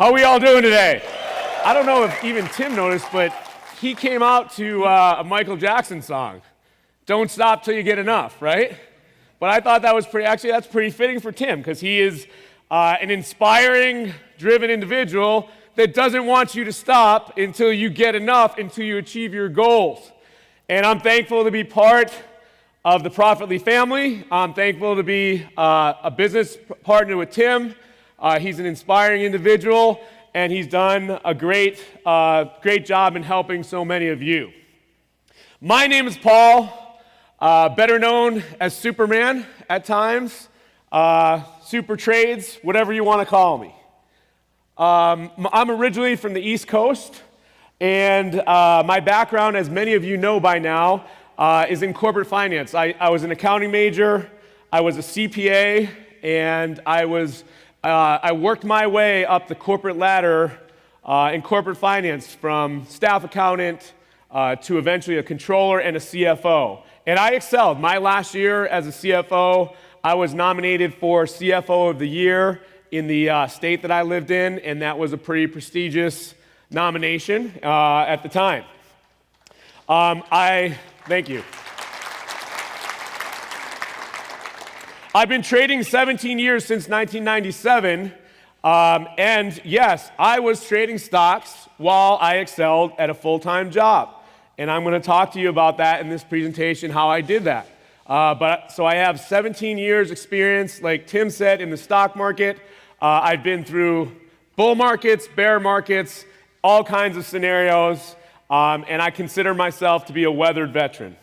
How we all doing today? I don't know if even Tim noticed, but he came out to a Michael Jackson song. Don't stop till you get enough, right? But I thought that was that's pretty fitting for Tim, because he is an inspiring, driven individual that doesn't want you to stop until you get enough, until you achieve your goals. And I'm thankful to be part of the Prophetly family. I'm thankful to be a business partner with Tim. He's an inspiring individual, and he's done a great job in helping so many of you. My name is Paul, better known as Superman at times, Super Trades, whatever you want to call me. I'm originally from the East Coast, and my background, as many of you know by now, is in corporate finance. I was an accounting major, I was a CPA, and I worked my way up the corporate ladder in corporate finance, from staff accountant to eventually a controller and a CFO. And I excelled. My last year as a CFO, I was nominated for CFO of the Year in the state that I lived in, and that was a pretty prestigious nomination at the time. Thank you. I've been trading 17 years since 1997, and yes, I was trading stocks while I excelled at a full-time job. And I'm going to talk to you about that in this presentation, how I did that. So I have 17 years experience, like Tim said, in the stock market. I've been through bull markets, bear markets, all kinds of scenarios, and I consider myself to be a weathered veteran.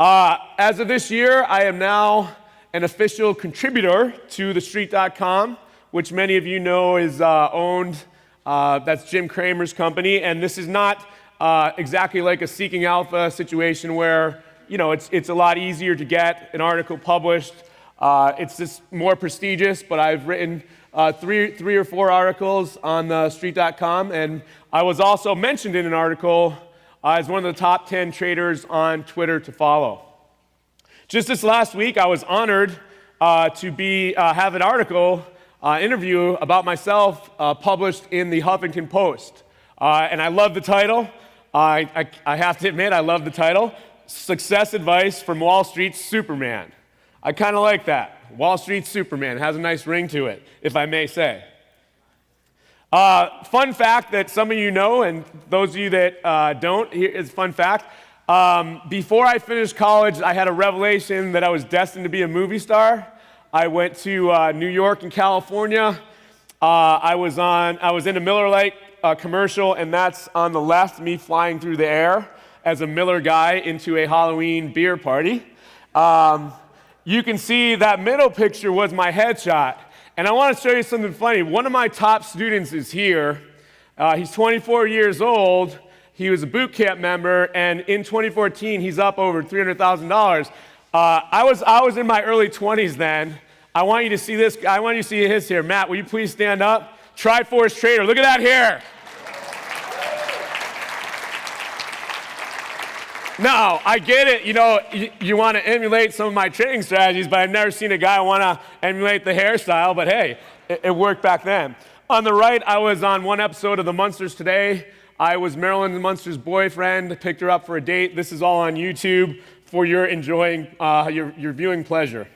As of this year, I am now an official contributor to TheStreet.com, which many of you know is owned, that's Jim Cramer's company, and this is not exactly like a Seeking Alpha situation where, it's a lot easier to get an article published. It's just more prestigious, but I've written three or four articles on TheStreet.com, and I was also mentioned in an article as one of the top 10 traders on Twitter to follow. Just this last week, I was honored to have an article interview about myself published in the Huffington Post. And I love the title. I have to admit, I love the title. Success Advice from Wall Street's Superman. I kind of like that. Wall Street's Superman. It has a nice ring to it, if I may say. Fun fact that some of you know, and those of you that don't, here is a fun fact. Before I finished college, I had a revelation that I was destined to be a movie star. I went to New York and California. I was in a Miller Lite commercial, and that's on the left, me flying through the air as a Miller guy into a Halloween beer party. You can see that middle picture was my headshot. And I want to show you something funny. One of my top students is here. He's 24 years old. He was a boot camp member, and in 2014, he's up over $300,000. I was in my early 20s then. I want you to see this. I want you to see his here. Matt, will you please stand up? Triforce Trader. Look at that hair. Now, I get it, you want to emulate some of my trading strategies, but I've never seen a guy want to emulate the hairstyle, but hey, it worked back then. On the right, I was on one episode of The Munsters Today. I was Marilyn Munster's boyfriend, picked her up for a date. This is all on YouTube for your your viewing pleasure.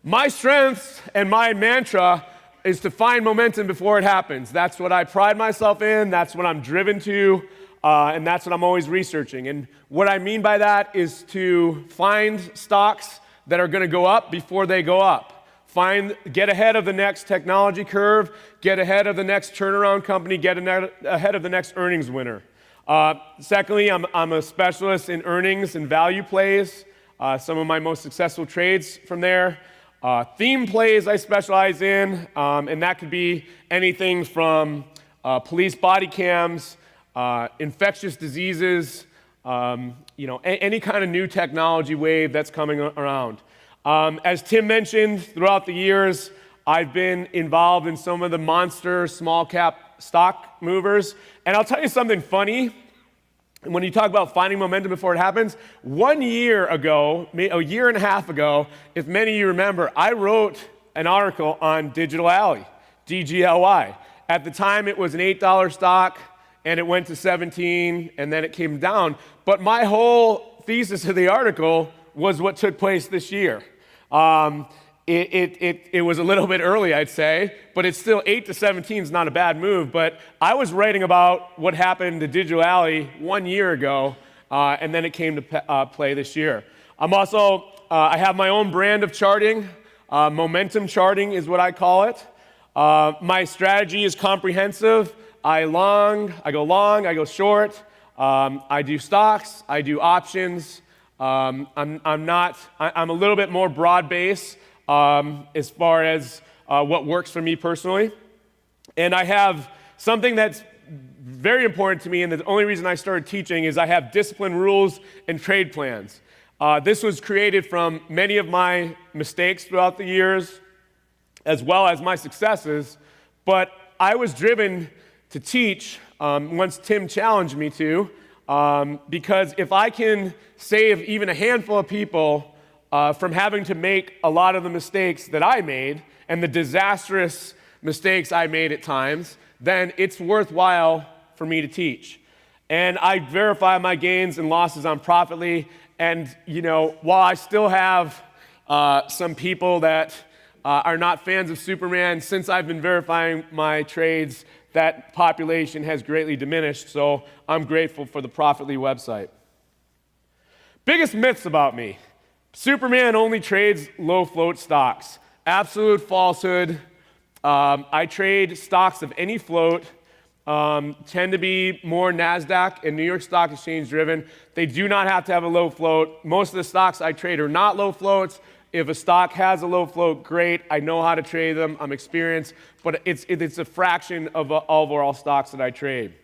My strength and my mantra is to find momentum before it happens. That's what I pride myself in, that's what I'm driven to, and that's what I'm always researching. And what I mean by that is to find stocks that are going to go up before they go up. Get ahead of the next technology curve, get ahead of the next turnaround company, get ahead of the next earnings winner. Secondly, I'm a specialist in earnings and value plays. Some of my most successful trades from there. Theme plays I specialize in, and that could be anything from police body cams, infectious diseases, any kind of new technology wave that's coming around. As Tim mentioned, throughout the years, I've been involved in some of the monster small cap stock movers. And I'll tell you something funny. When you talk about finding momentum before it happens, 1 year ago, a year and a half ago, if many of you remember, I wrote an article on Digital Alley. DGLY. At the time, it was an $8 stock, and it went to 17, and then it came down. But my whole thesis of the article was what took place this year. It was a little bit early, I'd say, but it's still 8 to 17 is not a bad move. But I was writing about what happened to Digital Alley 1 year ago, and then it came to play this year. I'm also, I have my own brand of charting. Momentum charting is what I call it. My strategy is comprehensive. I go long, I go short. I do stocks, I do options. I'm a little bit more broad-based as far as what works for me personally. And I have something that's very important to me, and the only reason I started teaching is I have discipline rules and trade plans. This was created from many of my mistakes throughout the years, as well as my successes, but I was driven to teach once Tim challenged me to, because if I can save even a handful of people from having to make a lot of the mistakes that I made and the disastrous mistakes I made at times, then it's worthwhile for me to teach. And I verify my gains and losses on Profitly. And, while I still have some people that are not fans of Superman, since I've been verifying my trades, that population has greatly diminished. So I'm grateful for the Profitly website. Biggest myths about me. Superman only trades low float stocks. Absolute falsehood. I trade stocks of any float. Tend to be more NASDAQ and New York Stock Exchange driven. They do not have to have a low float. Most of the stocks I trade are not low floats. If a stock has a low float, great. I know how to trade them. I'm experienced. But it's a fraction of all overall stocks that I trade.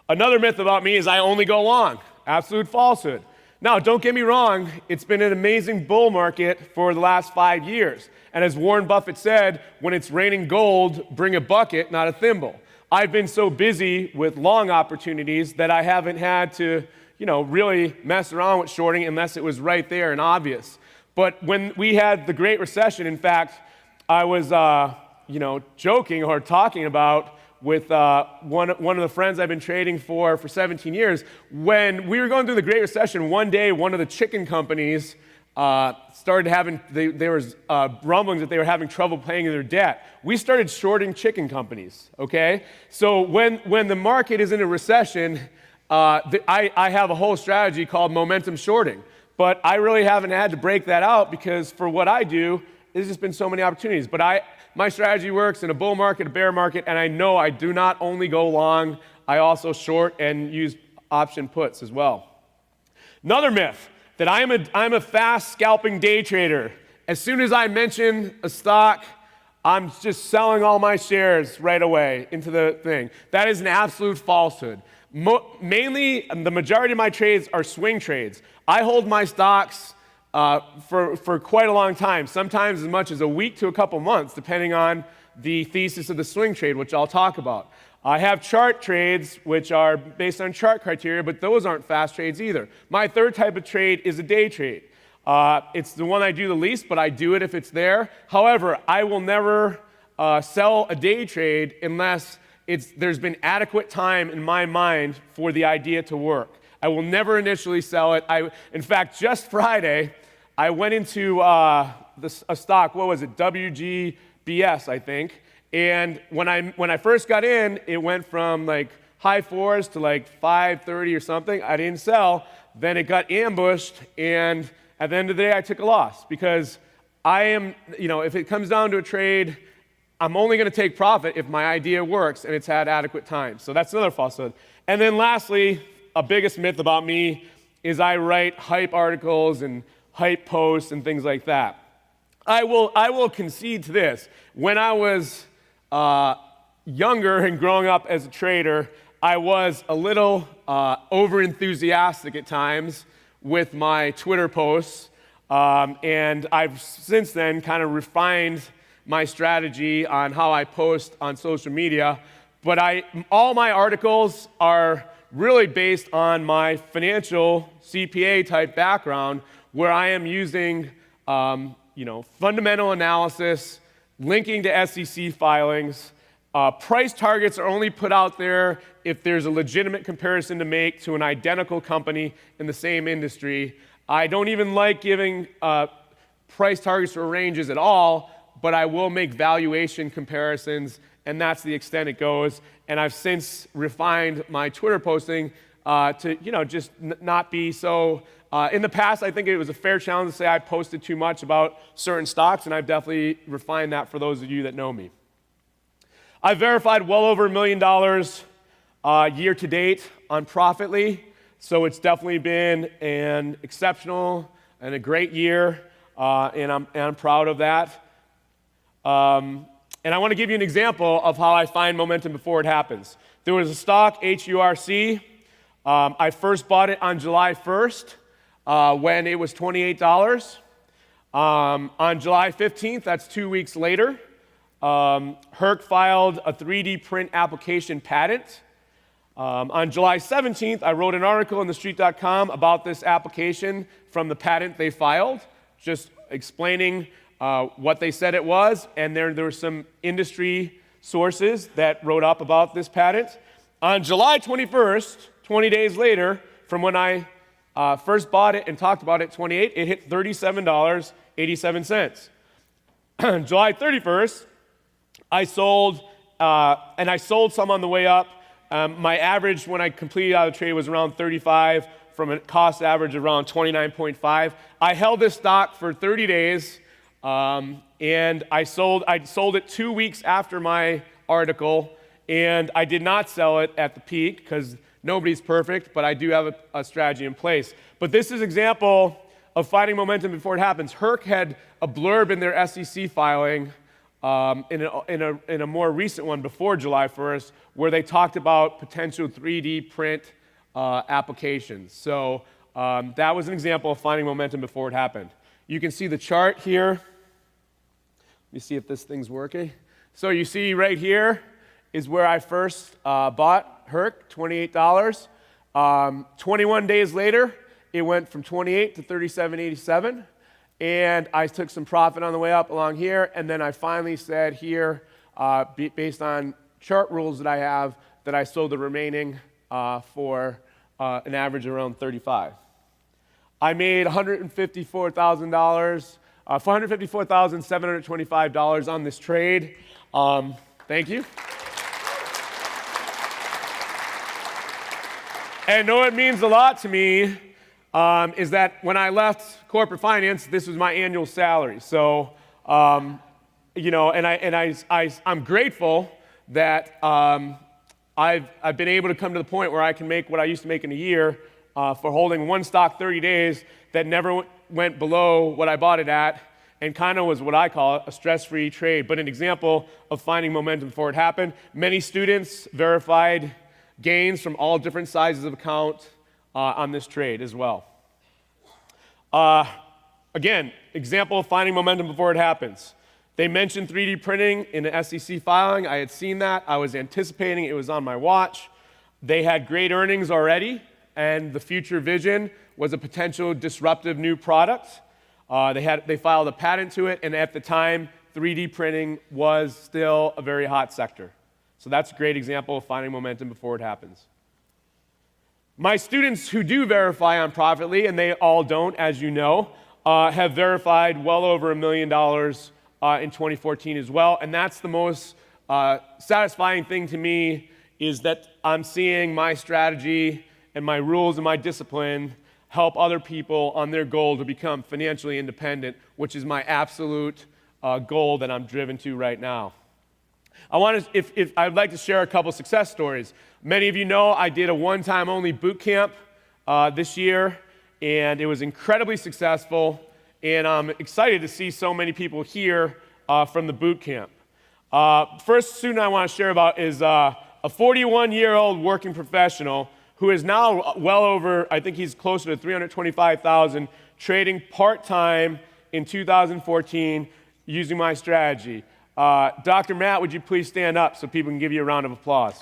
Another myth about me is I only go long. Absolute falsehood. Now, don't get me wrong. It's been an amazing bull market for the last 5 years. And as Warren Buffett said, when it's raining gold, bring a bucket, not a thimble. I've been so busy with long opportunities that I haven't had to, really mess around with shorting unless it was right there and obvious. But when we had the Great Recession, in fact, I was, joking or talking about with one of the friends I've been trading for 17 years. When we were going through the Great Recession, one day one of the chicken companies started having, there was rumblings that they were having trouble paying their debt. We started shorting chicken companies, okay? So when the market is in a recession, I have a whole strategy called momentum shorting. But I really haven't had to break that out because for what I do, there's just been so many opportunities. But my strategy works in a bull market, a bear market, and I know I do not only go long, I also short and use option puts as well. Another myth, that I'm a fast scalping day trader. As soon as I mention a stock, I'm just selling all my shares right away into the thing. That is an absolute falsehood. Mainly, the majority of my trades are swing trades. I hold my stocks for quite a long time, sometimes as much as a week to a couple months, depending on the thesis of the swing trade, which I'll talk about. I have chart trades, which are based on chart criteria, but those aren't fast trades either. My third type of trade is a day trade. It's the one I do the least, but I do it if it's there. However, I will never sell a day trade unless there's been adequate time in my mind for the idea to work. I will never initially sell it. In fact, just Friday, I went into a stock, what was it, WGBS, I think. And when I first got in, it went from like high fours to like 530 or something. I didn't sell. Then it got ambushed, and at the end of the day, I took a loss because I am, if it comes down to a trade, I'm only going to take profit if my idea works and it's had adequate time. So that's another falsehood. And then lastly, a biggest myth about me is I write hype articles and hype posts and things like that. I will concede to this. When I was younger and growing up as a trader, I was a little over-enthusiastic at times with my Twitter posts, and I've since then kind of refined my strategy on how I post on social media. But all my articles are really based on my financial CPA type background, where I am using fundamental analysis, linking to SEC filings. Price targets are only put out there if there's a legitimate comparison to make to an identical company in the same industry. I don't even like giving price targets or ranges at all, but I will make valuation comparisons, and that's the extent it goes. And I've since refined my Twitter posting to, just not be so. In the past, I think it was a fair challenge to say I posted too much about certain stocks, and I've definitely refined that for those of you that know me. I've verified well over $1 million year to date on Profitly, so it's definitely been an exceptional and a great year, and I'm proud of that. And I want to give you an example of how I find momentum before it happens. There was a stock, HURC. I first bought it on July 1st. When it was $28. On July 15th, that's 2 weeks later, HURC filed a 3D print application patent. On July 17th, I wrote an article in TheStreet.com about this application from the patent they filed, just explaining what they said it was, and there were some industry sources that wrote up about this patent. On July 21st, 20 days later, from when I first bought it and talked about it, 28, it hit $37.87. July 31st, I sold, and I sold some on the way up. My average when I completed out of the trade was around 35, from a cost average of around 29.5. I held this stock for 30 days, and I sold it 2 weeks after my article, and I did not sell it at the peak because nobody's perfect, but I do have a strategy in place. But this is an example of finding momentum before it happens. HURC had a blurb in their SEC filing in a more recent one before July 1st, where they talked about potential 3D print applications. So that was an example of finding momentum before it happened. You can see the chart here. Let me see if this thing's working. So you see right here is where I first bought HURC, $28. 21 days later, it went from 28 to 37.87, and I took some profit on the way up along here, and then I finally said here, based on chart rules that I have, that I sold the remaining for an average around 35. I made $154,000, $454,725 on this trade. Thank you. And know it means a lot to me is that when I left corporate finance, this was my annual salary. So, I'm grateful that I've been able to come to the point where I can make what I used to make in a year for holding one stock 30 days that never went below what I bought it at, and kind of was what I call a stress-free trade, but an example of finding momentum before it happened. Many students verified gains from all different sizes of account on this trade as well. Again, example of finding momentum before it happens. They mentioned 3D printing in the SEC filing. I had seen that. I was anticipating it was on my watch. They had great earnings already, and the future vision was a potential disruptive new product. They filed a patent to it, and at the time, 3D printing was still a very hot sector. So that's a great example of finding momentum before it happens. My students who do verify on Profitly, and they all don't, as you know, have verified well over $1 million in 2014 as well. And that's the most satisfying thing to me, is that I'm seeing my strategy and my rules and my discipline help other people on their goal to become financially independent, which is my absolute goal that I'm driven to right now. I'd like to share a couple success stories. Many of you know I did a one-time only boot camp this year, and it was incredibly successful, and I'm excited to see so many people here from the boot camp. First student I want to share about is a 41-year-old working professional who is now well over, I think he's closer to 325,000, trading part-time in 2014 using my strategy. Dr. Matt, would you please stand up so people can give you a round of applause?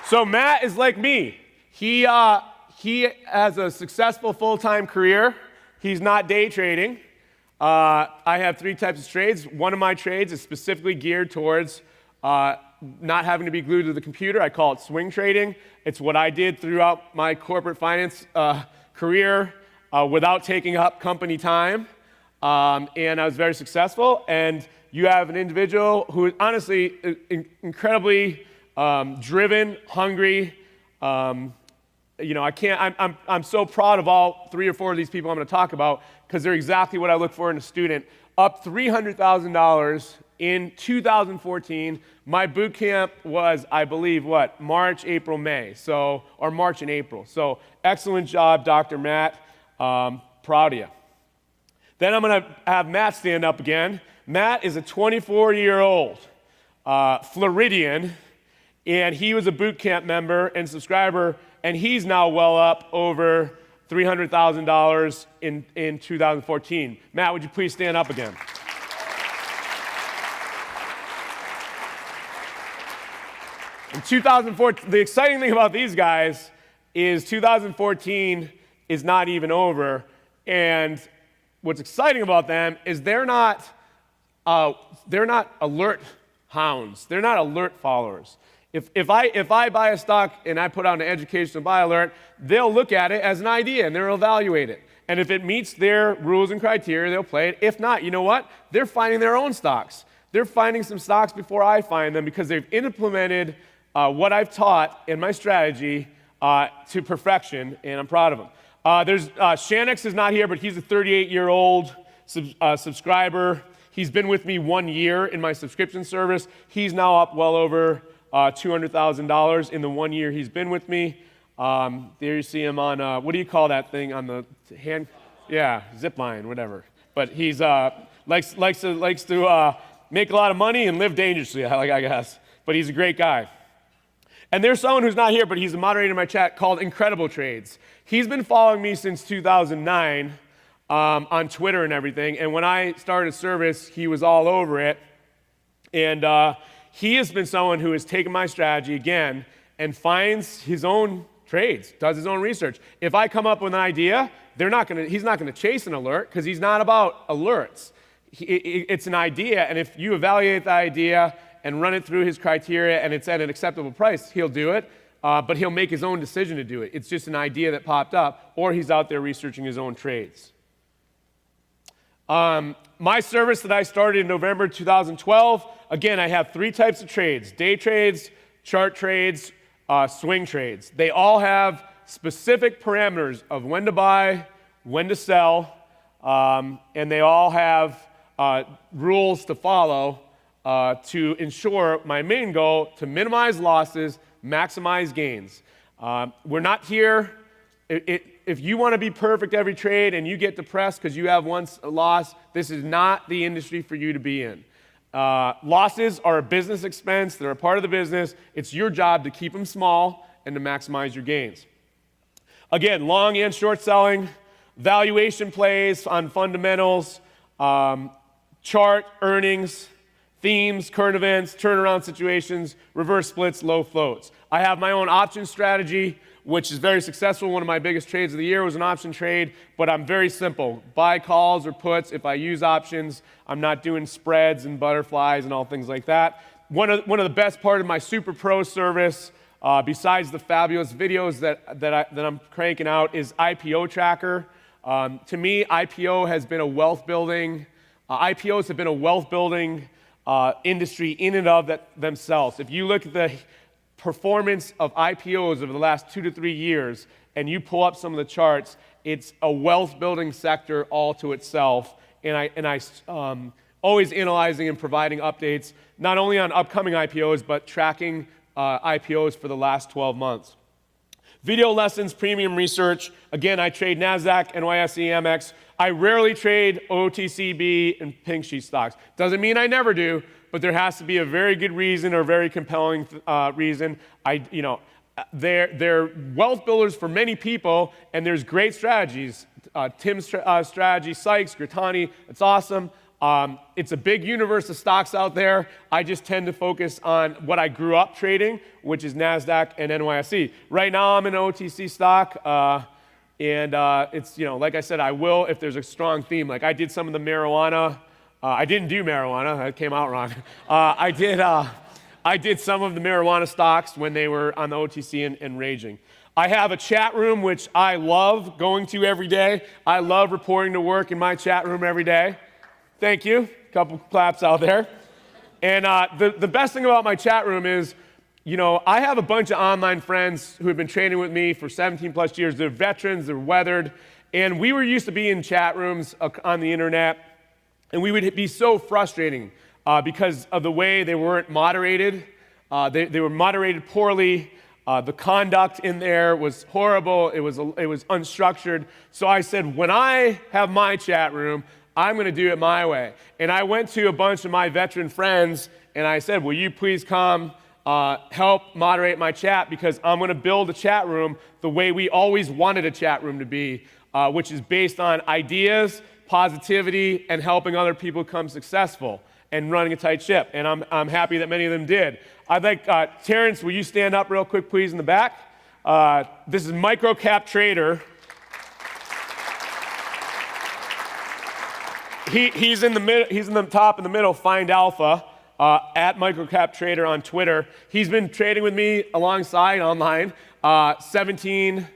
So Matt is like me. He He has a successful full-time career. He's not day trading. I have 3 types of trades. One of my trades is specifically geared towards not having to be glued to the computer. I call it swing trading. It's what I did throughout my corporate finance career without taking up company time. And I was very successful. And you have an individual who is honestly incredibly driven, hungry. I'm so proud of all 3 or 4 of these people I'm going to talk about because they're exactly what I look for in a student. Up $300,000 in 2014. My boot camp was, I believe, March, April, May. Or March and April. So excellent job, Dr. Matt. Proud of you. Then I'm going to have Matt stand up again. Matt is a 24-year-old Floridian, and he was a boot camp member and subscriber, and he's now well up over $300,000 in 2014. Matt, would you please stand up again? In 2014, the exciting thing about these guys is 2014 is not even over, and what's exciting about them is they're not alert hounds. They're not alert followers. If I buy a stock and I put out an educational buy alert, they'll look at it as an idea and they'll evaluate it. And if it meets their rules and criteria, they'll play it. If not, you know what? They're finding their own stocks. They're finding some stocks before I find them because they've implemented what I've taught in my strategy to perfection, and I'm proud of them. Shanix is not here, but he's a 38-year-old subscriber. He's been with me 1 year in my subscription service. He's now up well over $200,000 in the 1 year he's been with me. There you see him on, what do you call that thing on the hand? Yeah, zip line, whatever. But he's likes to make a lot of money and live dangerously, I guess. But he's a great guy. And there's someone who's not here, but he's a moderator in my chat called Incredible Trades. He's been following me since 2009 on Twitter and everything. And when I started service, he was all over it. And he has been someone who has taken my strategy again and finds his own trades, does his own research. If I come up with an idea, he's not going to chase an alert because he's not about alerts. It's an idea, and if you evaluate the idea and run it through his criteria and it's at an acceptable price, he'll do it, but he'll make his own decision to do it. It's just an idea that popped up, or he's out there researching his own trades. My service that I started in November 2012, again, I have 3 types of trades: day trades, chart trades, swing trades. They all have specific parameters of when to buy, when to sell, and they all have rules to follow to ensure my main goal, to minimize losses, maximize gains. We're not here. If you want to be perfect every trade and you get depressed because you have one loss, this is not the industry for you to be in. Losses are a business expense. They're a part of the business. It's your job to keep them small and to maximize your gains. Again, long and short selling, valuation plays on fundamentals, chart earnings, themes, current events, turnaround situations, reverse splits, low floats. I have my own option strategy, which is very successful. One of my biggest trades of the year was an option trade, but I'm very simple. Buy calls or puts. If I use options, I'm not doing spreads and butterflies and all things like that. One of the best part of my Super Pro service, besides the fabulous videos that I'm cranking out, is IPO Tracker. To me, IPOs have been a wealth building industry in and of themselves. If you look at the performance of IPOs over the last 2 to 3 years, and you pull up some of the charts, it's a wealth building sector all to itself. And I always analyzing and providing updates, not only on upcoming IPOs, but tracking IPOs for the last 12 months. Video lessons, premium research. Again, I trade NASDAQ, NYSE, Amex. I rarely trade OTCB and pink sheet stocks. Doesn't mean I never do, but there has to be a very good reason or very compelling reason. They're wealth builders for many people, and there's great strategies. Tim's strategy, Sykes, Gritani, it's awesome. It's a big universe of stocks out there. I just tend to focus on what I grew up trading, which is NASDAQ and NYSE. Right now, I'm in an OTC stock, and it's, like I said, I will if there's a strong theme. Like I did some of the marijuana. I didn't do marijuana. That came out wrong. I did some of the marijuana stocks when they were on the OTC and raging. I have a chat room, which I love going to every day. I love reporting to work in my chat room every day. Thank you. A couple claps out there. And the best thing about my chat room is, I have a bunch of online friends who have been trading with me for 17 plus years. They're veterans, they're weathered. And we were used to be in chat rooms on the internet, and we would be so frustrating because of the way they weren't moderated. They were moderated poorly. The conduct in there was horrible. It was unstructured. So I said, when I have my chat room, I'm going to do it my way. And I went to a bunch of my veteran friends, and I said, will you please come help moderate my chat, because I'm going to build a chat room the way we always wanted a chat room to be, which is based on ideas, positivity, and helping other people become successful and running a tight ship. And I'm happy that many of them did. I'd like, Terrence, will you stand up real quick, please, in the back? This is Microcap Trader. He's in the top in the middle, Find Alpha, at Microcap Trader on Twitter. He's been trading with me alongside online 17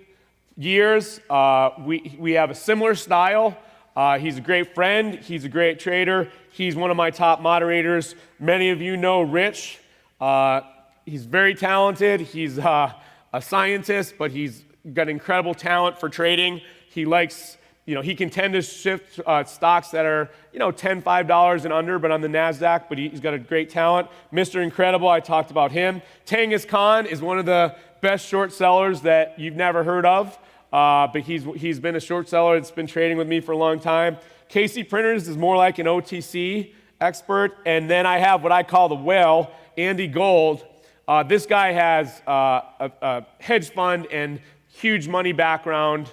years. We have a similar style. He's a great friend. He's a great trader. He's one of my top moderators. Many of you know Rich. He's very talented. He's a scientist, but he's got incredible talent for trading. He likes, he can tend to shift stocks that are, $10, $5 and under, but on the NASDAQ, but he's got a great talent. Mr. Incredible, I talked about him. Tengiz Khan is one of the best short sellers that you've never heard of, but he's been a short seller that's been trading with me for a long time. Casey Printers is more like an OTC expert. And then I have what I call the whale, Andy Gold. This guy has a hedge fund and huge money background.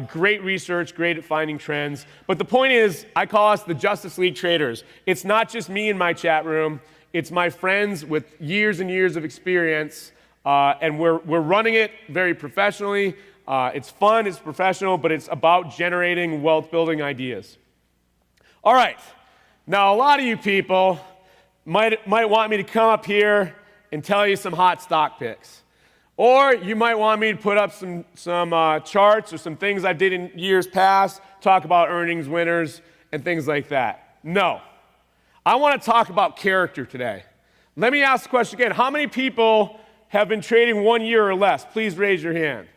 Great research, great at finding trends. But the point is, I call us the Justice League traders. It's not just me in my chat room. It's my friends with years and years of experience. And we're running it very professionally. It's fun, it's professional, but it's about generating wealth-building ideas. All right. Now, a lot of you people might want me to come up here and tell you some hot stock picks. Or you might want me to put up some charts or some things I did in years past, talk about earnings winners and things like that. No. I want to talk about character today. Let me ask the question again. How many people have been trading 1 year or less? Please raise your hand.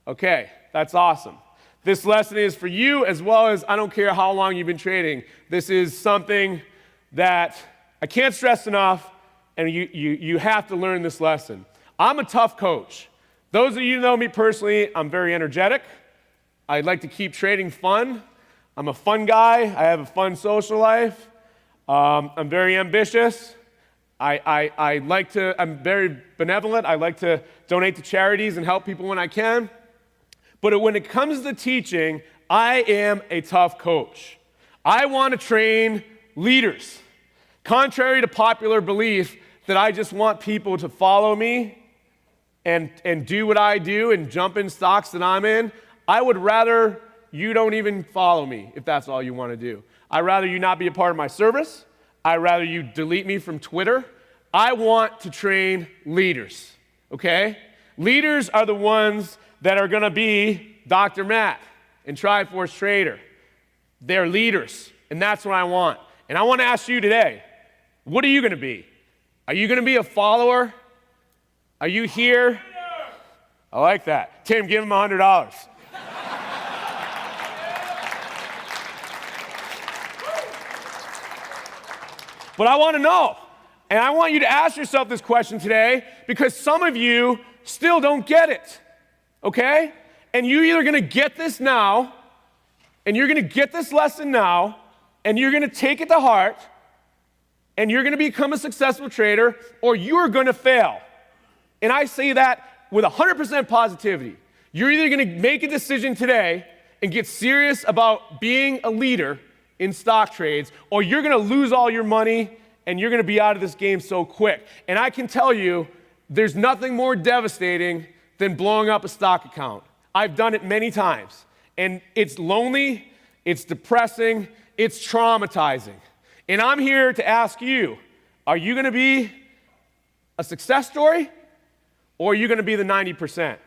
Okay, that's awesome. This lesson is for you, as well as I don't care how long you've been trading. This is something that I can't stress enough, and you have to learn this lesson. I'm a tough coach. Those of you who know me personally, I'm very energetic. I like to keep trading fun. I'm a fun guy. I have a fun social life. I'm very ambitious. I'm very benevolent. I like to donate to charities and help people when I can. But when it comes to teaching, I am a tough coach. I want to train leaders. Contrary to popular belief that I just want people to follow me and do what I do and jump in stocks that I'm in, I would rather you don't even follow me if that's all you want to do. I'd rather you not be a part of my service. I'd rather you delete me from Twitter. I want to train leaders, okay? Leaders are the ones that are going to be Dr. Matt and Triforce Trader. They're leaders, and that's what I want. And I want to ask you today, what are you going to be? Are you going to be a follower? Are you here? I like that. Tim, give him $100. But I want to know, and I want you to ask yourself this question today, because some of you still don't get it, okay? And you're either going to get this now, and you're going to get this lesson now, and you're going to take it to heart, and you're going to become a successful trader, or you're going to fail. And I say that with 100% positivity. You're either going to make a decision today and get serious about being a leader in stock trades, or you're going to lose all your money and you're going to be out of this game so quick. And I can tell you, there's nothing more devastating than blowing up a stock account. I've done it many times. And it's lonely, it's depressing, it's traumatizing. And I'm here to ask you, are you going to be a success story, or are you going to be the 90%?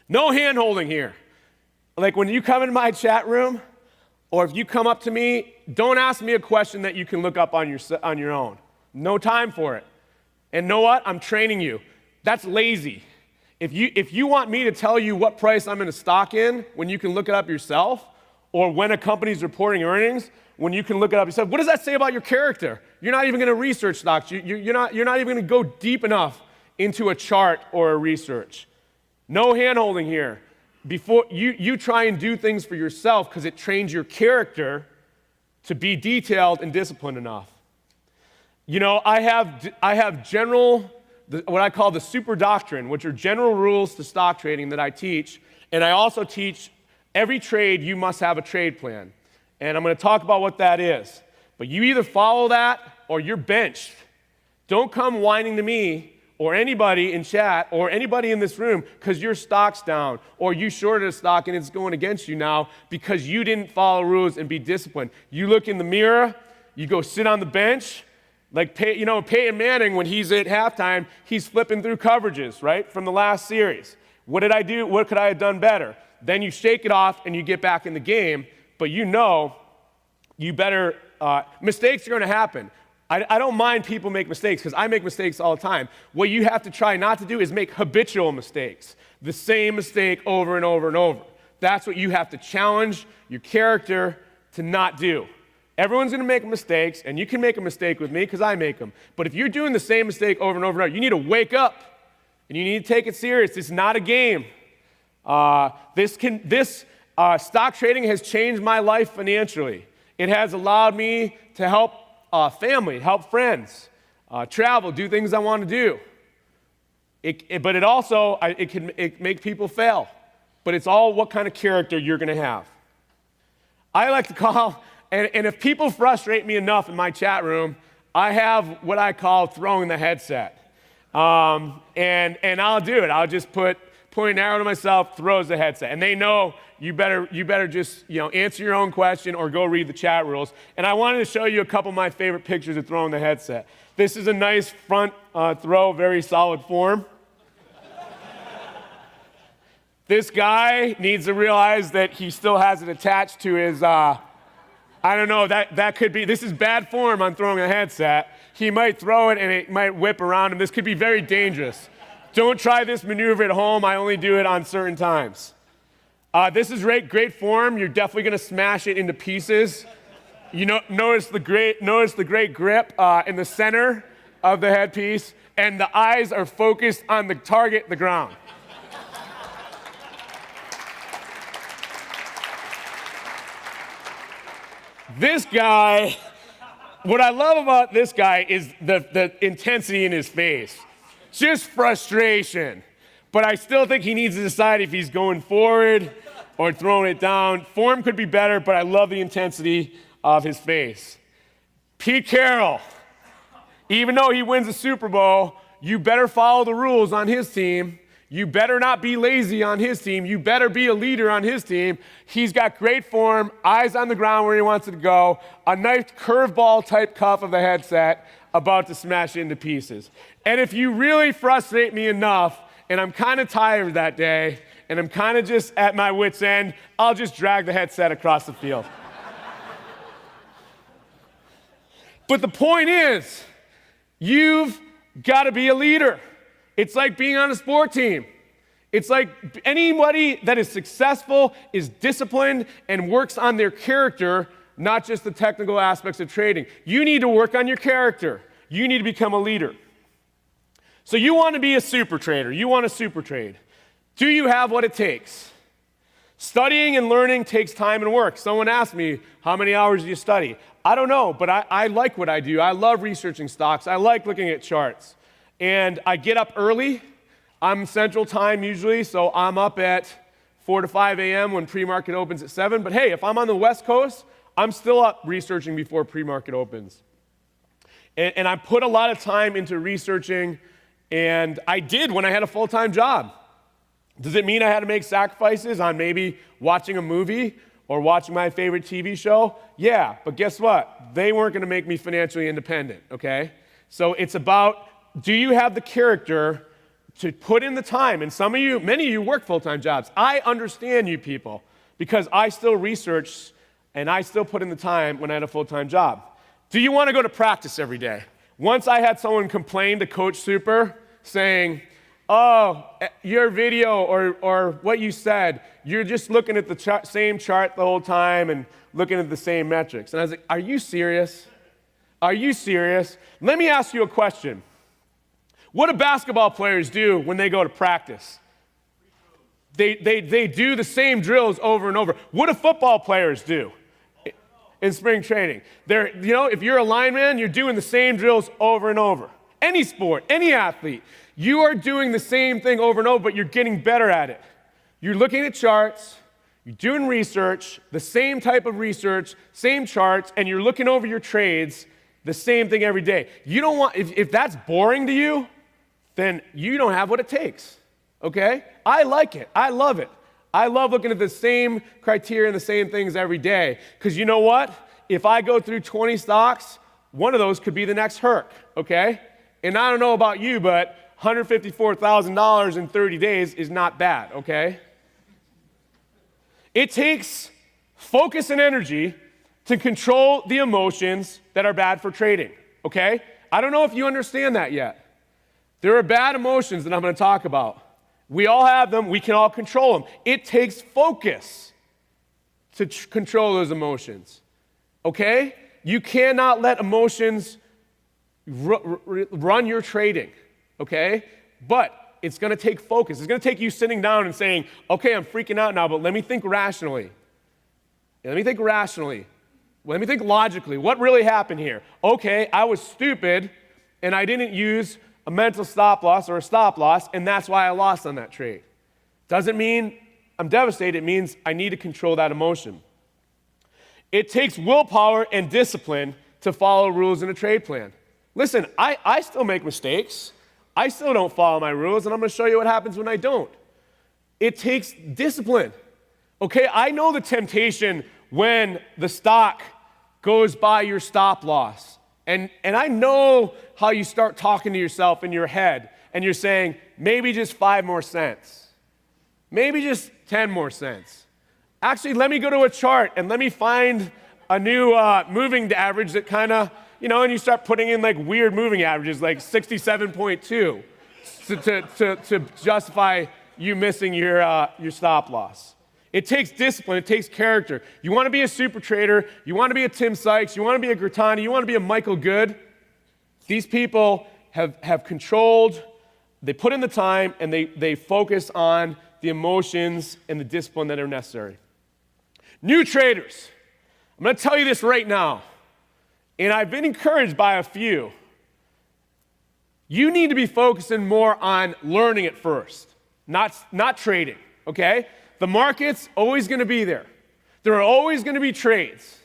No hand-holding here. Like when you come in my chat room, or if you come up to me, don't ask me a question that you can look up on your own. No time for it. And know what? I'm training you. That's lazy. If you want me to tell you what price I'm in a stock in when you can look it up yourself, or when a company's reporting earnings, when you can look it up yourself, what does that say about your character? You're not even going to research stocks. You're not even going to go deep enough into a chart or a research. No hand-holding here. Before you try and do things for yourself because it trains your character to be detailed and disciplined enough. You know, I have general, what I call the super doctrine, which are general rules to stock trading that I teach, and I also teach every trade you must have a trade plan. And I'm going to talk about what that is. But you either follow that or you're benched. Don't come whining to me or anybody in chat or anybody in this room because your stock's down or you shorted a stock and it's going against you now because you didn't follow rules and be disciplined. You look in the mirror, you go sit on the bench. Like, Peyton Manning, when he's at halftime, he's flipping through coverages, right, from the last series. What did I do? What could I have done better? Then you shake it off and you get back in the game, but you better, mistakes are going to happen. I don't mind people make mistakes because I make mistakes all the time. What you have to try not to do is make habitual mistakes, the same mistake over and over and over. That's what you have to challenge your character to not do. Everyone's going to make mistakes, and you can make a mistake with me because I make them. But if you're doing the same mistake over and over and over, you need to wake up, and you need to take it serious. It's not a game. This stock trading has changed my life financially. It has allowed me to help family, help friends, travel, do things I want to do. But it also can make people fail. But it's all what kind of character you're going to have. I like to call, and if people frustrate me enough in my chat room, I have what I call throwing the headset. And I'll do it. I'll just point an arrow to myself, throws the headset. And they know you better just answer your own question or go read the chat rules. And I wanted to show you a couple of my favorite pictures of throwing the headset. This is a nice front throw, very solid form. This guy needs to realize that he still has it attached to his, I don't know, that could be, this is bad form on throwing a headset. He might throw it and it might whip around him. This could be very dangerous. Don't try this maneuver at home. I only do it on certain times. This is great form. You're definitely going to smash it into pieces. Notice the great grip in the center of the headpiece, and the eyes are focused on the target, the ground. This guy, what I love about this guy is the intensity in his face. Just frustration. But I still think he needs to decide if he's going forward or throwing it down. Form could be better, but I love the intensity of his face. Pete Carroll, even though he wins the Super Bowl, you better follow the rules on his team. You better not be lazy on his team. You better be a leader on his team. He's got great form, eyes on the ground where he wants it to go, a nice curveball type cuff of the headset, about to smash into pieces. And if you really frustrate me enough, and I'm kind of tired that day, and I'm kind of just at my wit's end, I'll just drag the headset across the field. But the point is, you've got to be a leader. It's like being on a sport team. It's like anybody that is successful is disciplined and works on their character, not just the technical aspects of trading. You need to work on your character. You need to become a leader. So you want to be a super trader. You want to super trade. Do you have what it takes? Studying and learning takes time and work. Someone asked me, how many hours do you study? I don't know, but I like what I do. I love researching stocks. I like looking at charts. And I get up early. I'm Central Time usually, so I'm up at 4 to 5 a.m. when pre-market opens at 7. But hey, if I'm on the West Coast, I'm still up researching before pre-market opens. And I put a lot of time into researching, and I did when I had a full-time job. Does it mean I had to make sacrifices on maybe watching a movie or watching my favorite TV show? Yeah, but guess what? They weren't going to make me financially independent, okay? So it's about, do you have the character to put in the time? And many of you work full-time jobs. I understand you people because I still research and I still put in the time when I had a full-time job. Do you want to go to practice every day? Once I had someone complain to Coach Super saying, oh, your video or what you said, you're just looking at the same chart the whole time and looking at the same metrics. And I was like, are you serious? Are you serious? Let me ask you a question. What do basketball players do when they go to practice? They do the same drills over and over. What do football players do in spring training? If you're a lineman, you're doing the same drills over and over. Any sport, any athlete, you are doing the same thing over and over, but you're getting better at it. You're looking at charts, you're doing research, the same type of research, same charts, and you're looking over your trades, the same thing every day. You don't want, if that's boring to you, then you don't have what it takes, okay? I like it. I love it. I love looking at the same criteria and the same things every day, because you know what? If I go through 20 stocks, one of those could be the next Herc, okay? And I don't know about you, but $154,000 in 30 days is not bad, okay? It takes focus and energy to control the emotions that are bad for trading, okay? I don't know if you understand that yet. There are bad emotions that I'm going to talk about. We all have them. We can all control them. It takes focus to control those emotions, okay? You cannot let emotions run your trading, okay? But it's going to take focus. It's going to take you sitting down and saying, okay, I'm freaking out now, but let me think rationally. Let me think rationally. Let me think logically. What really happened here? Okay, I was stupid, and I didn't use a mental stop loss or a stop loss, and that's why I lost on that trade. Doesn't mean I'm devastated. It means I need to control that emotion. It takes willpower and discipline to follow rules in a trade plan. Listen, I still make mistakes. I still don't follow my rules, and I'm going to show you what happens when I don't. It takes discipline. Okay, I know the temptation when the stock goes by your stop loss. And I know how you start talking to yourself in your head, and you're saying, maybe just 5 more cents. Maybe just 10 more cents. Actually, let me go to a chart, and let me find a new moving average that kind of, and you start putting in like weird moving averages, like 67.2 to justify you missing your stop loss. It takes discipline. It takes character. You want to be a super trader. You want to be a Tim Sykes. You want to be a Grattani. You want to be a Michael Good. These people have controlled. They put in the time, and they focus on the emotions and the discipline that are necessary. New traders. I'm going to tell you this right now, and I've been encouraged by a few. You need to be focusing more on learning at first, not trading, okay? The market's always going to be there. There are always going to be trades.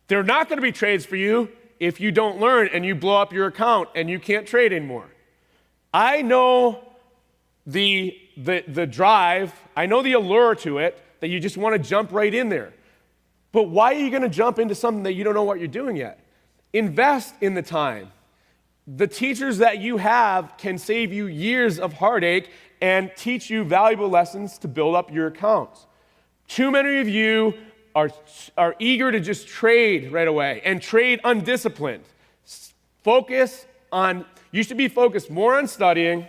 There are not going to be trades for you if you don't learn and you blow up your account and you can't trade anymore. I know the drive, I know the allure to it, that you just want to jump right in there. But why are you going to jump into something that you don't know what you're doing yet? Invest in the time. The teachers that you have can save you years of heartache and teach you valuable lessons to build up your accounts. Too many of you are eager to just trade right away and trade undisciplined. You should be focused more on studying,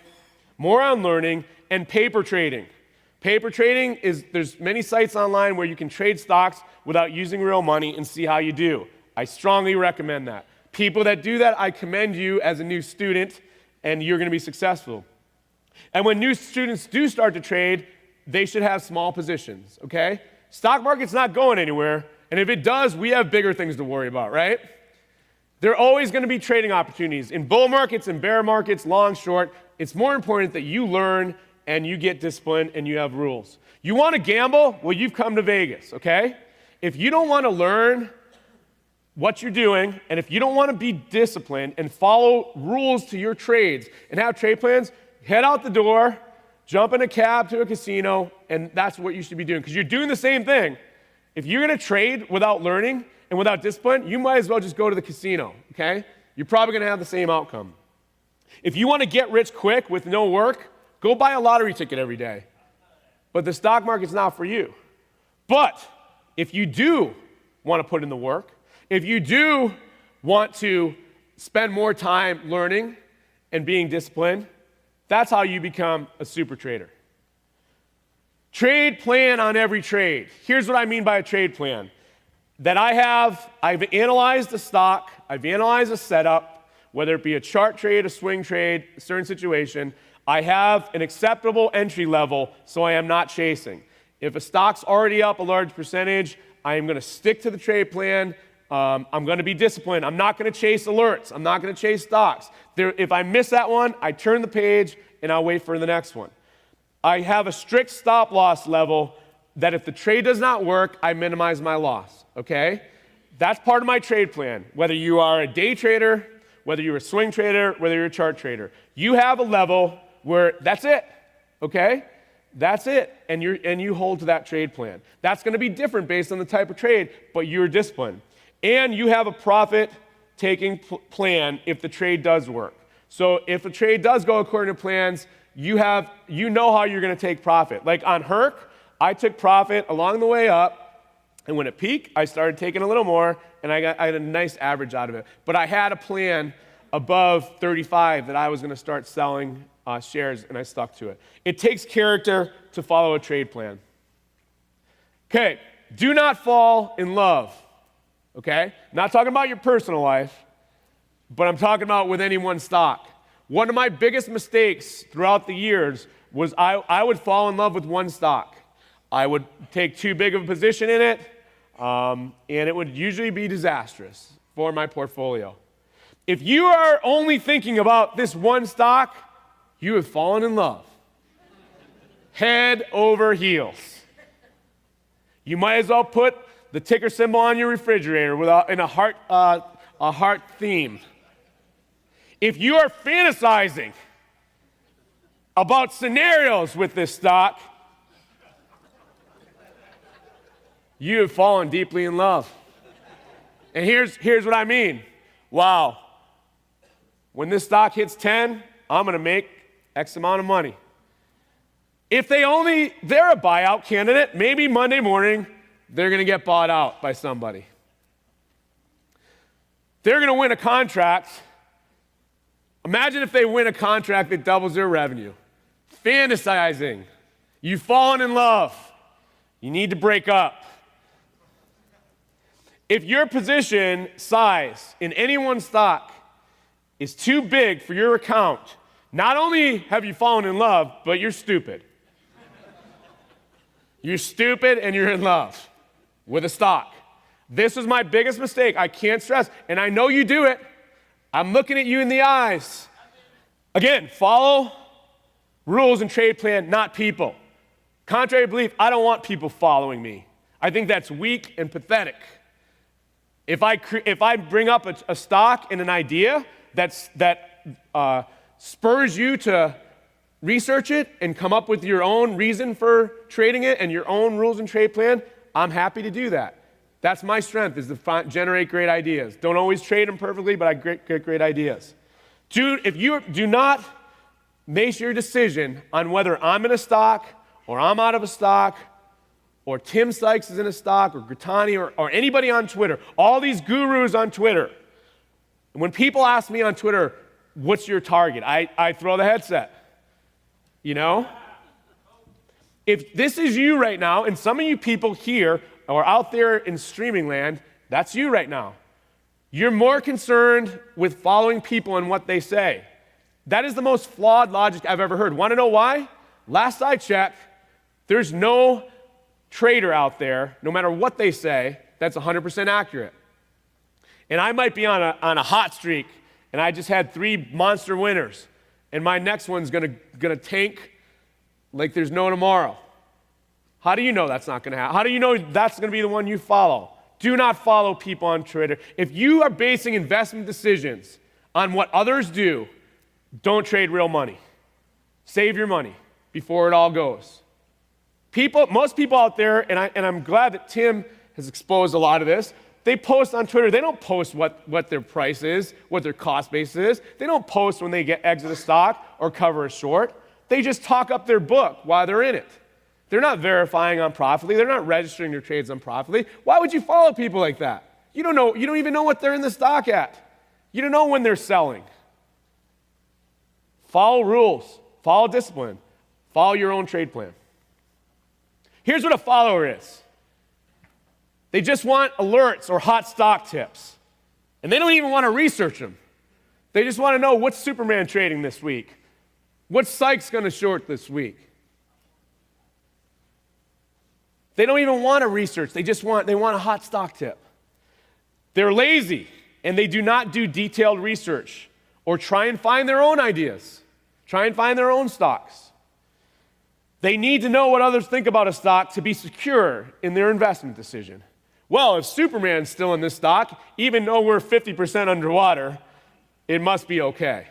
more on learning, and paper trading. Paper trading there's many sites online where you can trade stocks without using real money and see how you do. I strongly recommend that. People that do that, I commend you as a new student, and you're going to be successful. And when new students do start to trade, they should have small positions, okay? Stock market's not going anywhere, and if it does, we have bigger things to worry about, right? There are always going to be trading opportunities. In bull markets and bear markets, long, short, it's more important that you learn and you get disciplined and you have rules. You want to gamble? Well, you've come to Vegas, okay? If you don't want to learn what you're doing, and if you don't want to be disciplined and follow rules to your trades and have trade plans, head out the door, jump in a cab to a casino, and that's what you should be doing, because you're doing the same thing. If you're going to trade without learning and without discipline, you might as well just go to the casino, okay? You're probably going to have the same outcome. If you want to get rich quick with no work, go buy a lottery ticket every day. But the stock market's not for you. But if you do want to put in the work, if you do want to spend more time learning and being disciplined, that's how you become a super trader. Trade plan on every trade. Here's what I mean by a trade plan. That I've analyzed the stock, I've analyzed the setup, whether it be a chart trade, a swing trade, a certain situation. I have an acceptable entry level, so I am not chasing. If a stock's already up a large percentage, I am going to stick to the trade plan. I'm going to be disciplined. I'm not going to chase alerts. I'm not going to chase stocks. If I miss that one, I turn the page and I'll wait for the next one. I have a strict stop loss level that if the trade does not work, I minimize my loss, okay? That's part of my trade plan. Whether you are a day trader, whether you're a swing trader, whether you're a chart trader, you have a level where that's it, okay? That's it, and you hold to that trade plan. That's going to be different based on the type of trade, but you're disciplined. And you have a profit-taking plan if the trade does work. So if the trade does go according to plans, you know how you're going to take profit. Like on Herc, I took profit along the way up, and when it peaked, I started taking a little more, and I had a nice average out of it. But I had a plan above 35 that I was going to start selling shares, and I stuck to it. It takes character to follow a trade plan. Okay, do not fall in love. Okay? Not talking about your personal life, but I'm talking about with any one stock. One of my biggest mistakes throughout the years was I would fall in love with one stock. I would take too big of a position in it, and it would usually be disastrous for my portfolio. If you are only thinking about this one stock, you have fallen in love. Head over heels. You might as well put the ticker symbol on your refrigerator in a heart theme. If you are fantasizing about scenarios with this stock, you have fallen deeply in love. And here's what I mean. Wow, when this stock hits 10, I'm going to make X amount of money. If they're a buyout candidate, maybe Monday morning, they're going to get bought out by somebody. They're going to win a contract. Imagine if they win a contract that doubles their revenue. Fantasizing. You've fallen in love. You need to break up. If your position size in any one stock is too big for your account, not only have you fallen in love, but you're stupid. You're stupid and you're in love with a stock. This was my biggest mistake. I can't stress, and I know you do it. I'm looking at you in the eyes. Again, follow rules and trade plan, not people. Contrary to belief, I don't want people following me. I think that's weak and pathetic. If I bring up a stock and an idea that spurs you to research it and come up with your own reason for trading it and your own rules and trade plan, I'm happy to do that. That's my strength, is to generate great ideas. Don't always trade them perfectly, but I get great ideas. If you do not base your decision on whether I'm in a stock or I'm out of a stock or Tim Sykes is in a stock or Grittani or anybody on Twitter, all these gurus on Twitter, when people ask me on Twitter, what's your target? I throw the headset. You know? If this is you right now, and some of you people here or out there in streaming land, that's you right now. You're more concerned with following people and what they say. That is the most flawed logic I've ever heard. Want to know why? Last I checked, there's no trader out there, no matter what they say, that's 100% accurate. And I might be on a hot streak, and I just had 3 monster winners, and my next one's gonna tank like there's no tomorrow. How do you know that's not going to happen? How do you know that's going to be the one you follow? Do not follow people on Twitter. If you are basing investment decisions on what others do, don't trade real money. Save your money before it all goes. Most people out there, and I'm glad that Tim has exposed a lot of this, they post on Twitter. They don't post what their price is, what their cost basis is. They don't post when they exit a stock or cover a short. They just talk up their book while they're in it. They're not verifying on Profitly. They're not registering their trades on Profitly. Why would you follow people like that? You don't even know what they're in the stock at. You don't know when they're selling. Follow rules. Follow discipline. Follow your own trade plan. Here's what a follower is. They just want alerts or hot stock tips. And they don't even want to research them. They just want to know what's Superman trading this week. What's Sykes going to short this week? They don't even want to research. They want a hot stock tip. They're lazy, and they do not do detailed research or try and find their own ideas, try and find their own stocks. They need to know what others think about a stock to be secure in their investment decision. Well, if Superman's still in this stock, even though we're 50% underwater, it must be okay.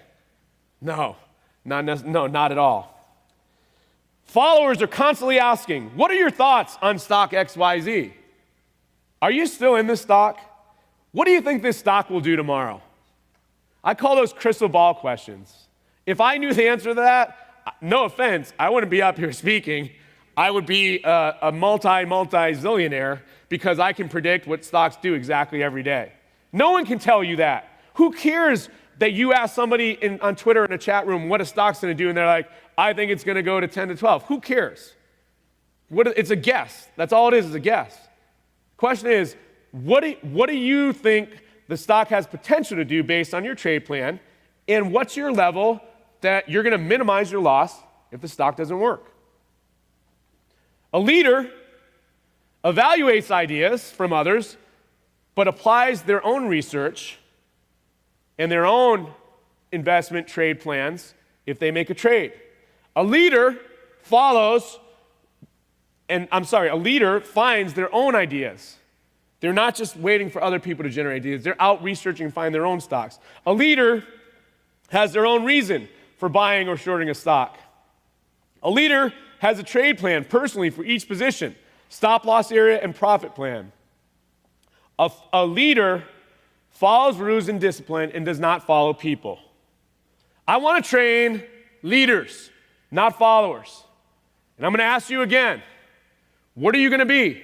No, not at all. Followers are constantly asking, what are your thoughts on stock XYZ? Are you still in this stock? What do you think this stock will do tomorrow? I call those crystal ball questions. If I knew the answer to that, no offense, I wouldn't be up here speaking. I would be a multi-zillionaire because I can predict what stocks do exactly every day. No one can tell you that. Who cares that you ask somebody on Twitter in a chat room what a stock's going to do, and they're like, I think it's going to go to 10 to 12. Who cares? It's a guess. That's all it is a guess. Question is, what do you think the stock has potential to do based on your trade plan, and what's your level that you're going to minimize your loss if the stock doesn't work? A leader evaluates ideas from others, but applies their own research and their own investment trade plans if they make a trade. A leader finds their own ideas. They're not just waiting for other people to generate ideas. They're out researching and find their own stocks. A leader has their own reason for buying or shorting a stock. A leader has a trade plan personally for each position, stop loss area and profit plan. A leader follows rules and discipline and does not follow people. I want to train leaders, not followers. And I'm going to ask you again, what are you going to be? Leader.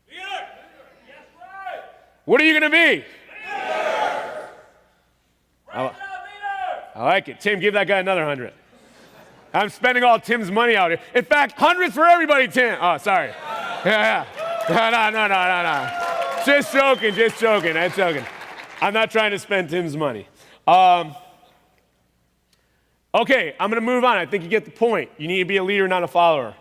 Yes, right. What are you going to be? Leader. Right now, leader. I like it. Tim, give that guy another 100. I'm spending all Tim's money out here. In fact, hundreds for everybody, Tim. Oh, sorry. Yeah. No. Just joking. I'm joking. I'm not trying to spend Tim's money. Okay, I'm going to move on. I think you get the point. You need to be a leader, not a follower.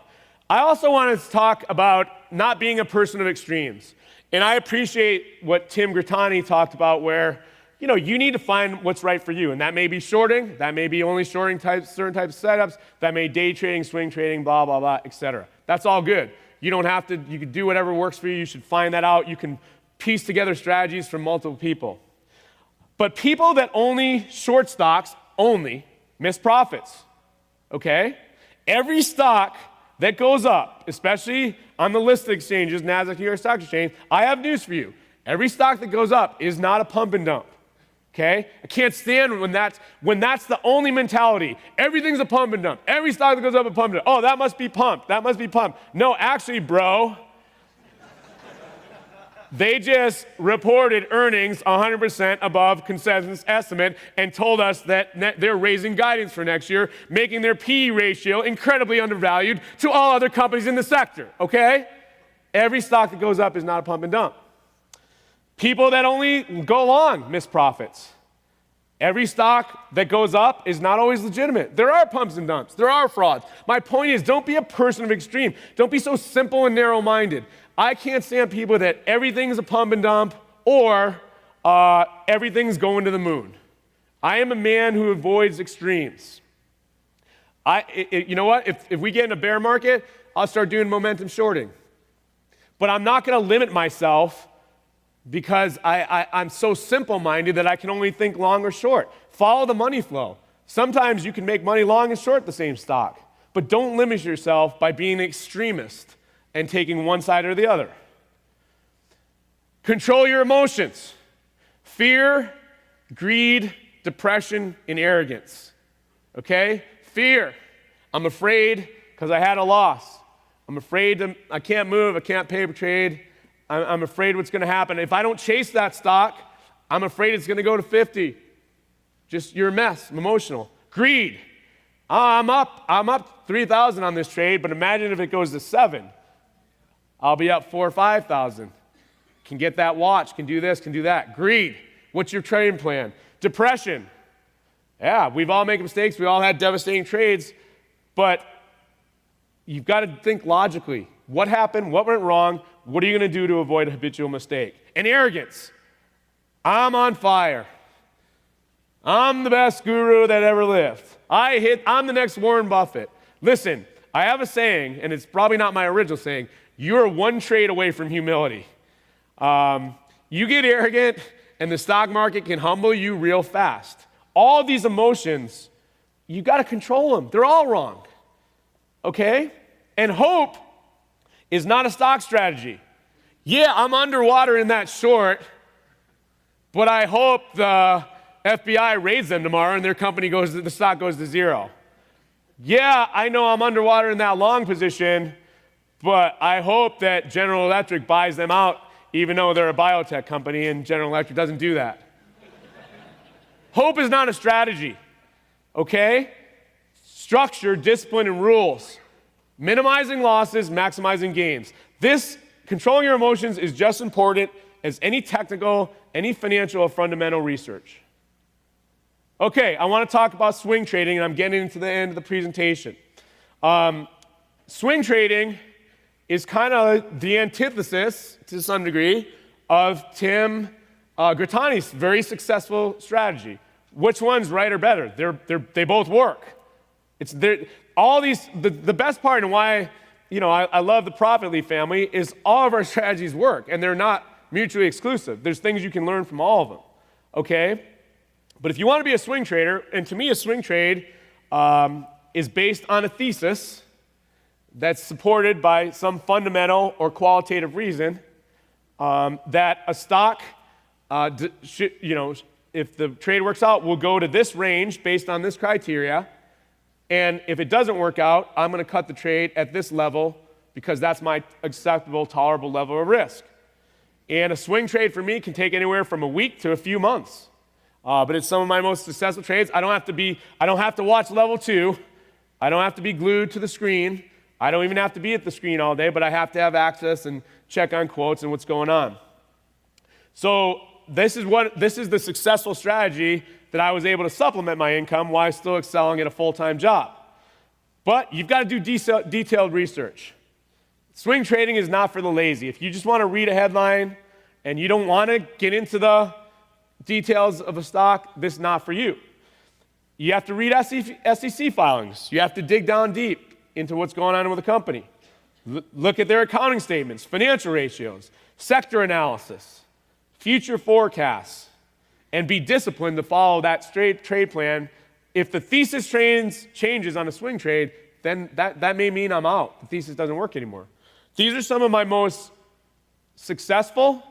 I also want to talk about not being a person of extremes. And I appreciate what Tim Grattani talked about where, you need to find what's right for you. And that may be shorting. That may be only shorting certain types of setups. That may day trading, swing trading, blah, blah, blah, etc. That's all good. You don't have to. You can do whatever works for you. You should find that out. You can piece together strategies from multiple people. But people that only short stocks miss profits, okay? Every stock that goes up, especially on the listed exchanges, NASDAQ, New York Stock Exchange, I have news for you. Every stock that goes up is not a pump and dump, okay? I can't stand when that's the only mentality. Everything's a pump and dump. Every stock that goes up a pump and dump. Oh, that must be pumped. That must be pumped. No, actually, bro, they just reported earnings 100% above consensus estimate and told us that they're raising guidance for next year, making their PE ratio incredibly undervalued to all other companies in the sector, okay? Every stock that goes up is not a pump and dump. People that only go long miss profits. Every stock that goes up is not always legitimate. There are pumps and dumps. There are frauds. My point is, don't be a person of extreme. Don't be so simple and narrow-minded. I can't stand people that everything's a pump and dump or everything's going to the moon. I am a man who avoids extremes. You know what? If we get in a bear market, I'll start doing momentum shorting. But I'm not going to limit myself because I'm so simple-minded that I can only think long or short. Follow the money flow. Sometimes you can make money long and short the same stock, but don't limit yourself by being an extremist and taking one side or the other. Control your emotions. Fear, greed, depression, and arrogance. Okay? Fear. I'm afraid because I had a loss. I'm afraid I can't move, I can't paper trade. I'm afraid what's going to happen. If I don't chase that stock, I'm afraid it's going to go to 50. Just, you're a mess. I'm emotional. Greed. I'm up 3,000 on this trade, but imagine if it goes to 7. I'll be up 4,000 or 5,000. Can get that watch, can do this, can do that. Greed. What's your trading plan? Depression. Yeah, we've all made mistakes. We all had devastating trades, but you've got to think logically. What happened? What went wrong? What are you going to do to avoid a habitual mistake? And arrogance. I'm on fire. I'm the best guru that ever lived. I'm the next Warren Buffett. Listen, I have a saying, and it's probably not my original saying, you're one trade away from humility. You get arrogant, and the stock market can humble you real fast. All these emotions, you got to control them. They're all wrong. Okay? And hope is not a stock strategy. Yeah, I'm underwater in that short, but I hope the FBI raids them tomorrow and the stock goes to 0. Yeah, I know I'm underwater in that long position, but I hope that General Electric buys them out, even though they're a biotech company and General Electric doesn't do that. Hope is not a strategy, okay? Structure, discipline, and rules. Minimizing losses, maximizing gains. This, controlling your emotions, is just important as any technical, any financial or fundamental research. Okay, I want to talk about swing trading, and I'm getting into the end of the presentation. Swing trading is kind of the antithesis, to some degree, of Tim Grattani's very successful strategy. Which one's right or better? They both work. The best part and why I love the Profit Lead family is all of our strategies work, and they're not mutually exclusive. There's things you can learn from all of them, okay? But if you want to be a swing trader, and to me a swing trade is based on a thesis that's supported by some fundamental or qualitative reason that a stock, if the trade works out, will go to this range based on this criteria. And if it doesn't work out, I'm going to cut the trade at this level because that's my acceptable, tolerable level of risk. And a swing trade for me can take anywhere from a week to a few months. But it's some of my most successful trades. I don't have to watch level 2. I don't have to be glued to the screen. I don't even have to be at the screen all day, but I have to have access and check on quotes and what's going on. So this is the successful strategy that I was able to supplement my income while still excelling at a full-time job. But you've got to do detailed research. Swing trading is not for the lazy. If you just want to read a headline and you don't want to get into the details of a stock, this is not for you. You have to read SEC filings. You have to dig down deep into what's going on with the company. Look at their accounting statements, financial ratios, sector analysis, future forecasts, and be disciplined to follow that straight trade plan. If the thesis changes on a swing trade, then that may mean I'm out. The thesis doesn't work anymore. These are some of my most successful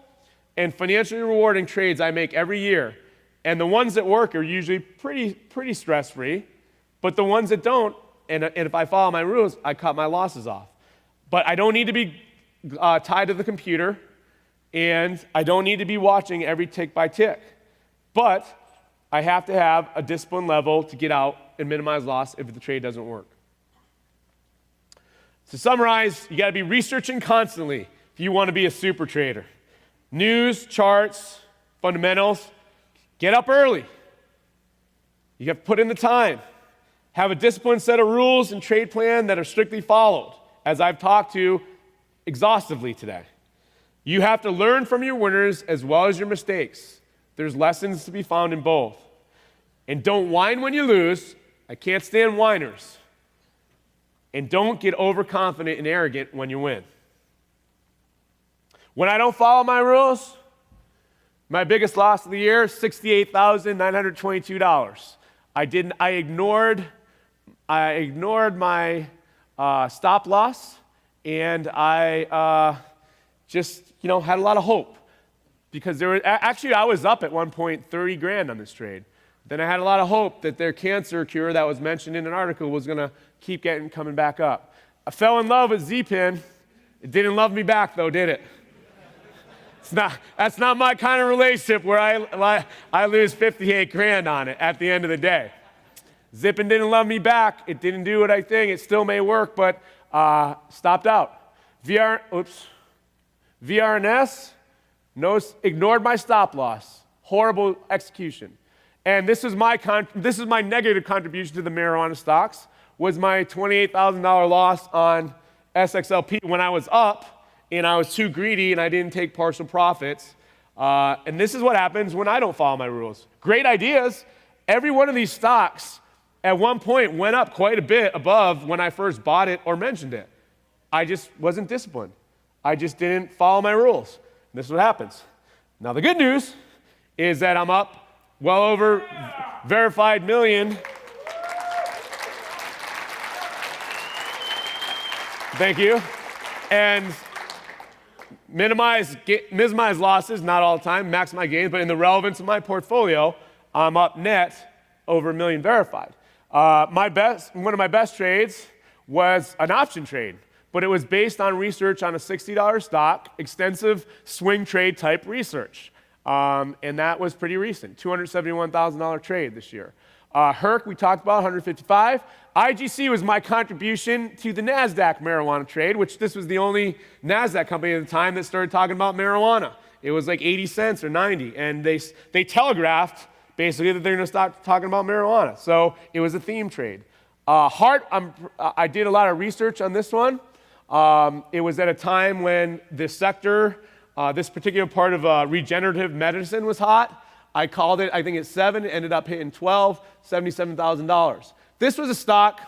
and financially rewarding trades I make every year. And the ones that work are usually pretty stress-free. But the ones that don't, and if I follow my rules, I cut my losses off. But I don't need to be tied to the computer, and I don't need to be watching every tick by tick. But I have to have a discipline level to get out and minimize loss if the trade doesn't work. To summarize, you got to be researching constantly if you want to be a super trader. News, charts, fundamentals. Get up early. You have to put in the time. Have a disciplined set of rules and trade plan that are strictly followed, as I've talked to exhaustively today. You have to learn from your winners as well as your mistakes. There's lessons to be found in both. And don't whine when you lose. I can't stand whiners. And don't get overconfident and arrogant when you win. When I don't follow my rules, my biggest loss of the year, $68,922. I ignored my stop loss, and I just had a lot of hope because I was up at one point 30 grand on this trade. Then I had a lot of hope that their cancer cure that was mentioned in an article was going to keep coming back up. I fell in love with Z-Pin. It didn't love me back though, did it? That's not my kind of relationship where I lose 58 grand on it at the end of the day. Zippin didn't love me back. It didn't do what I think. It still may work, but stopped out. VRNS ignored my stop loss. Horrible execution. And this is my negative contribution to the marijuana stocks, was my $28,000 loss on SXLP when I was up and I was too greedy and I didn't take partial profits. And this is what happens when I don't follow my rules. Great ideas. Every one of these stocks at one point went up quite a bit above when I first bought it or mentioned it. I just wasn't disciplined. I just didn't follow my rules. And this is what happens. Now the good news is that I'm up well over verified million. Thank you. And minimize losses, not all the time, maximize gains, but in the relevance of my portfolio, I'm up net over $1 million verified. One of my best trades was an option trade, but it was based on research on a $60 stock, extensive swing trade type research. And that was pretty recent, $271,000 trade this year. Herc, we talked about, 155. IGC was my contribution to the NASDAQ marijuana trade, which this was the only NASDAQ company at the time that started talking about marijuana. It was like 80 cents or 90, and they telegraphed basically that they're going to stop talking about marijuana. So it was a theme trade. Heart, I did a lot of research on this one. It was at a time when this sector, this particular part of regenerative medicine was hot. I called it, I think it's 7, it ended up hitting 12, $77,000. This was a stock,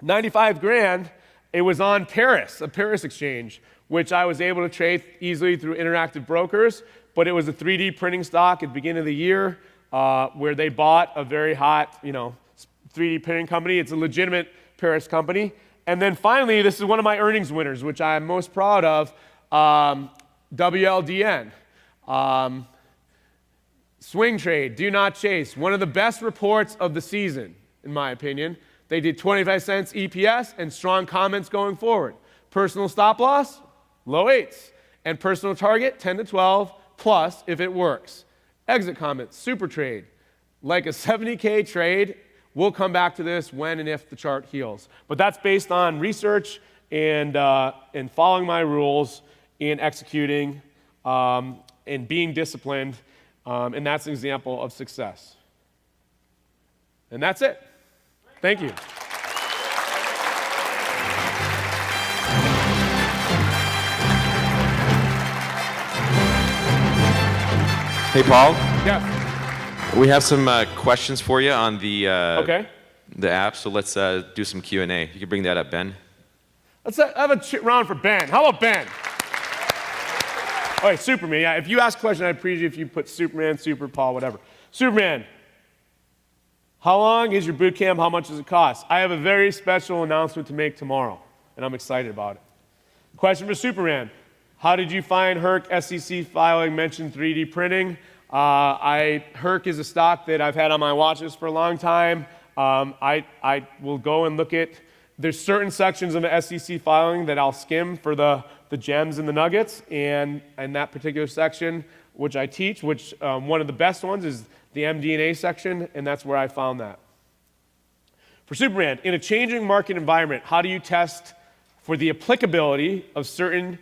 95 grand. It was on Paris, a Paris exchange, which I was able to trade easily through Interactive Brokers, but it was a 3D printing stock at the beginning of the year where they bought a very hot, 3D printing company. It's a legitimate Paris company. And then finally, this is one of my earnings winners, which I'm most proud of, WLDN. Swing trade, do not chase. One of the best reports of the season, in my opinion. They did 25 cents EPS and strong comments going forward. Personal stop loss, low 8s. And personal target, 10 to 12 plus if it works. Exit comment, super trade. Like a 70K trade, we'll come back to this when and if the chart heals. But that's based on research and following my rules and executing and being disciplined. And that's an example of success. And that's it. Thank you. Hey, Paul. Yeah. We have some questions for you on the Okay. the app, so let's do some Q&A. You can bring that up, Ben. Let's have a round for Ben. How about Ben? All right, Superman. Yeah, if you ask a question, I'd appreciate if you put Superman, Super Paul, whatever. Superman, how long is your boot camp? How much does it cost? I have a very special announcement to make tomorrow, and I'm excited about it. Question for Superman. How did you find Herc SEC filing mentioned 3D printing? Herc is a stock that I've had on my watch list for a long time. I will go and look at, there's certain sections of the SEC filing that I'll skim for the gems and the nuggets, and that particular section, which I teach, which one of the best ones is the MD&A section, and that's where I found that. For Superman, in a changing market environment, how do you test for the applicability of certain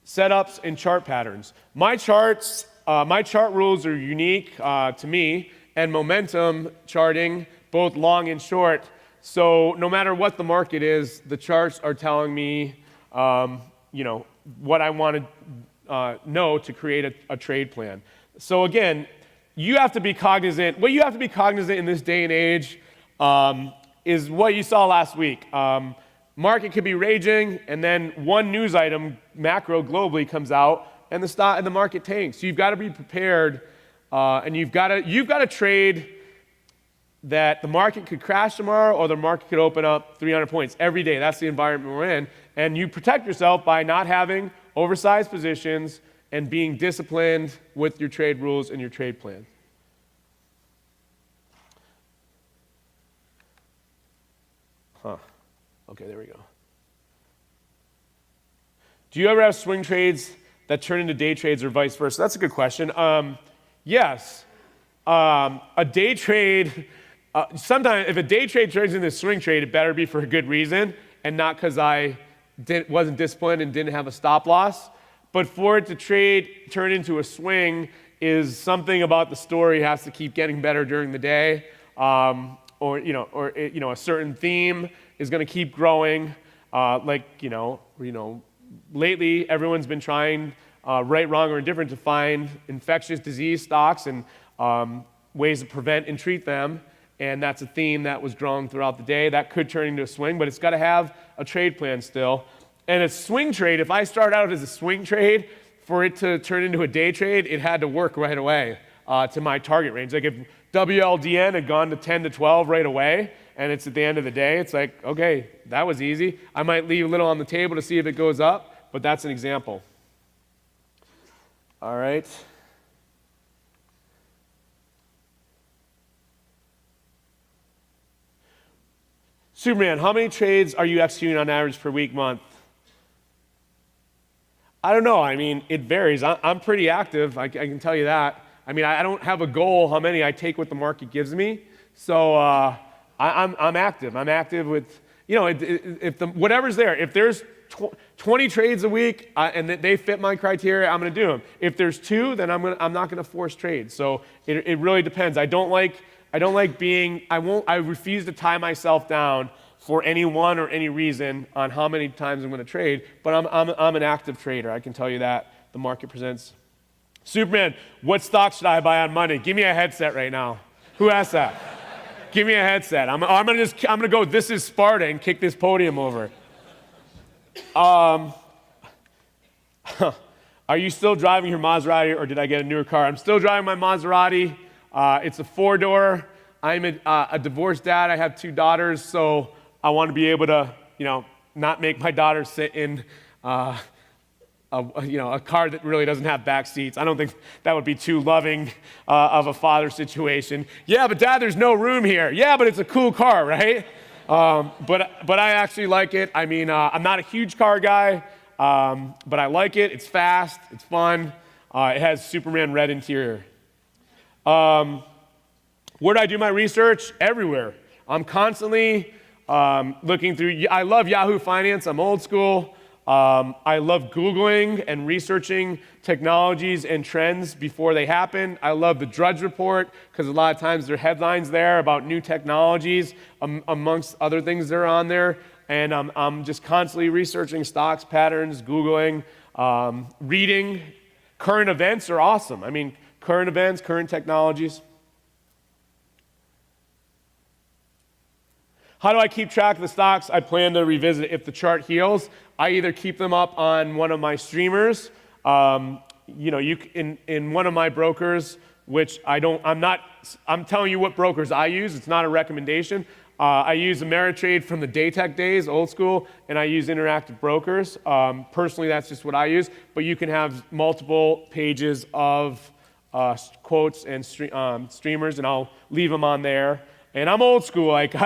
setups and chart patterns? My chart rules are unique to me, and momentum charting, both long and short. So no matter what the market is, the charts are telling me, what I want to know to create a trade plan. So again, you have to be cognizant. What you have to be cognizant in this day and age is what you saw last week. Market could be raging, and then one news item, macro globally, comes out, and the market tanks. So you've got to be prepared, and you've got to trade that the market could crash tomorrow or the market could open up 300 points every day. That's the environment we're in. And you protect yourself by not having oversized positions and being disciplined with your trade rules and your trade plan. Okay, there we go. Do you ever have swing trades that turn into day trades or vice versa? That's a good question. Yes. A day trade, sometimes if a day trade turns into a swing trade, it better be for a good reason and not because I wasn't disciplined and didn't have a stop loss. But for it to turn into a swing is something about the story has to keep getting better during the day, or a certain theme is going to keep growing. Lately everyone's been trying, right, wrong, or indifferent, to find infectious disease stocks and ways to prevent and treat them. And that's a theme that was growing throughout the day. That could turn into a swing, but it's got to have a trade plan still. And a swing trade, if I start out as a swing trade, for it to turn into a day trade, it had to work right away to my target range. Like if WLDN had gone to 10 to 12 right away, and it's at the end of the day, it's like, okay, that was easy. I might leave a little on the table to see if it goes up, but that's an example. All right. Superman, how many trades are you executing on average per week, month? I don't know. I mean, it varies. I'm pretty active. I can tell you that. I mean, I don't have a goal how many I take what the market gives me. So I'm active. I'm active with, whatever's there. If there's 20 trades a week and they fit my criteria, I'm going to do them. If there's 2, then I'm not going to force trades. So it really depends. I refuse to tie myself down for any one or any reason on how many times I'm going to trade, but I'm an active trader. I can tell you that. The market presents. Superman, what stock should I buy on Monday? Give me a headset right now. Who asked that? Give me a headset. I'm gonna go, this is Sparta, and kick this podium over. Are you still driving your Maserati, or did I get a newer car? I'm still driving my Maserati. It's a 4-door. I'm a divorced dad. I have 2 daughters, so I want to be able to, not make my daughter sit in a car that really doesn't have back seats. I don't think that would be too loving of a father situation. Yeah, but Dad, there's no room here. Yeah, but it's a cool car, right? But I actually like it. I mean, I'm not a huge car guy, but I like it. It's fast. It's fun. It has Superman red interior. Where do I do my research? Everywhere. I'm constantly looking through. I love Yahoo Finance. I'm old school. I love Googling and researching technologies and trends before they happen. I love the Drudge Report because a lot of times there are headlines there about new technologies amongst other things that are on there. And I'm just constantly researching stocks, patterns, Googling, reading. Current events are awesome. I mean, current events, current technologies. How do I keep track of the stocks I plan to revisit? If the chart heals, I either keep them up on one of my streamers, in one of my brokers, which I'm telling you what brokers I use. It's not a recommendation. I use Ameritrade from the Daytech days, old school, and I use Interactive Brokers. Personally, that's just what I use, but you can have multiple pages of quotes and streamers, and I'll leave them on there. And I'm old school. Like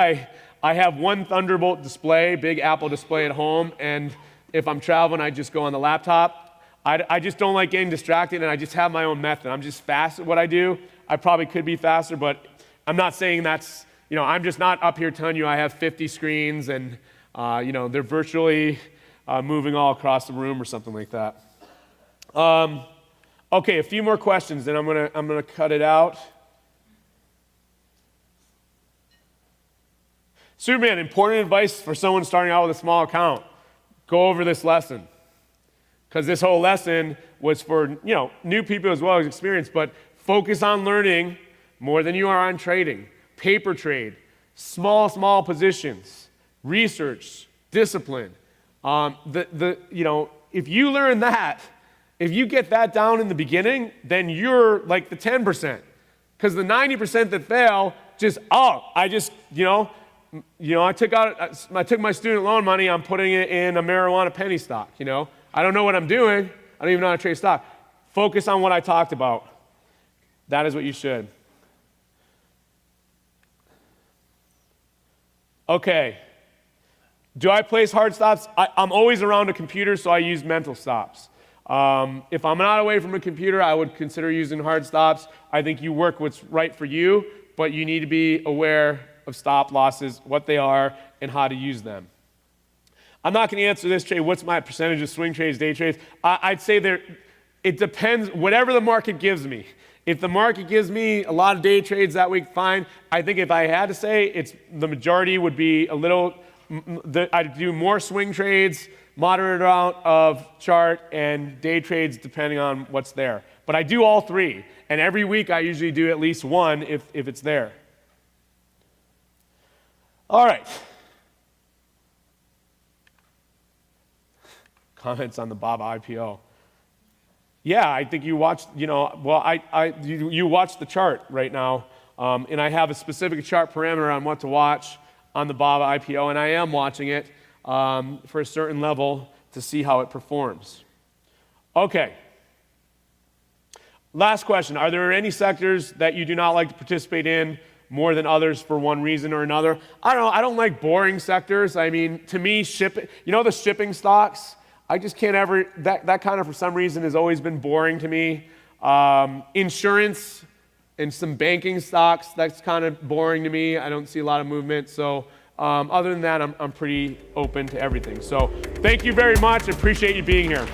I have one Thunderbolt display, big Apple display at home, and if I'm traveling, I just go on the laptop. I just don't like getting distracted, and I just have my own method. I'm just fast at what I do. I probably could be faster, but I'm not saying that's, I'm just not up here telling you I have 50 screens and, they're virtually moving all across the room or something like that. Okay, a few more questions, then I'm gonna cut it out. Superman, important advice for someone starting out with a small account. Go over this lesson. Because this whole lesson was for, new people as well as experienced, but focus on learning more than you are on trading. Paper trade. Small positions, research, discipline. If you learn that, if you get that down in the beginning, then you're like the 10%. Because the 90% that fail I took my student loan money, I'm putting it in a marijuana penny stock, I don't know what I'm doing. I don't even know how to trade stock. Focus on what I talked about. That is what you should. Okay. Do I place hard stops? I'm always around a computer, so I use mental stops. If I'm not away from a computer, I would consider using hard stops. I think you work what's right for you, but you need to be aware of stop losses, what they are, and how to use them. I'm not going to answer this trade. What's my percentage of swing trades, day trades? I'd say it depends, whatever the market gives me. If the market gives me a lot of day trades that week, fine. I think if I had to say, the majority would be I'd do more swing trades, moderate amount of chart, and day trades depending on what's there. But I do all three, and every week I usually do at least one if it's there. All right. Comments on the Baba IPO. Yeah, I think you watched, you watch the chart right now, and I have a specific chart parameter on what to watch on the Baba IPO, and I am watching it for a certain level to see how it performs. Okay. Last question. Are there any sectors that you do not like to participate in more than others for one reason or another? I don't know. I don't like boring sectors. I mean, to me, the shipping stocks, I just can't ever, that kind of for some reason has always been boring to me. Insurance and some banking stocks, that's kind of boring to me. I don't see a lot of movement. So other than that, I'm pretty open to everything. So thank you very much. I appreciate you being here.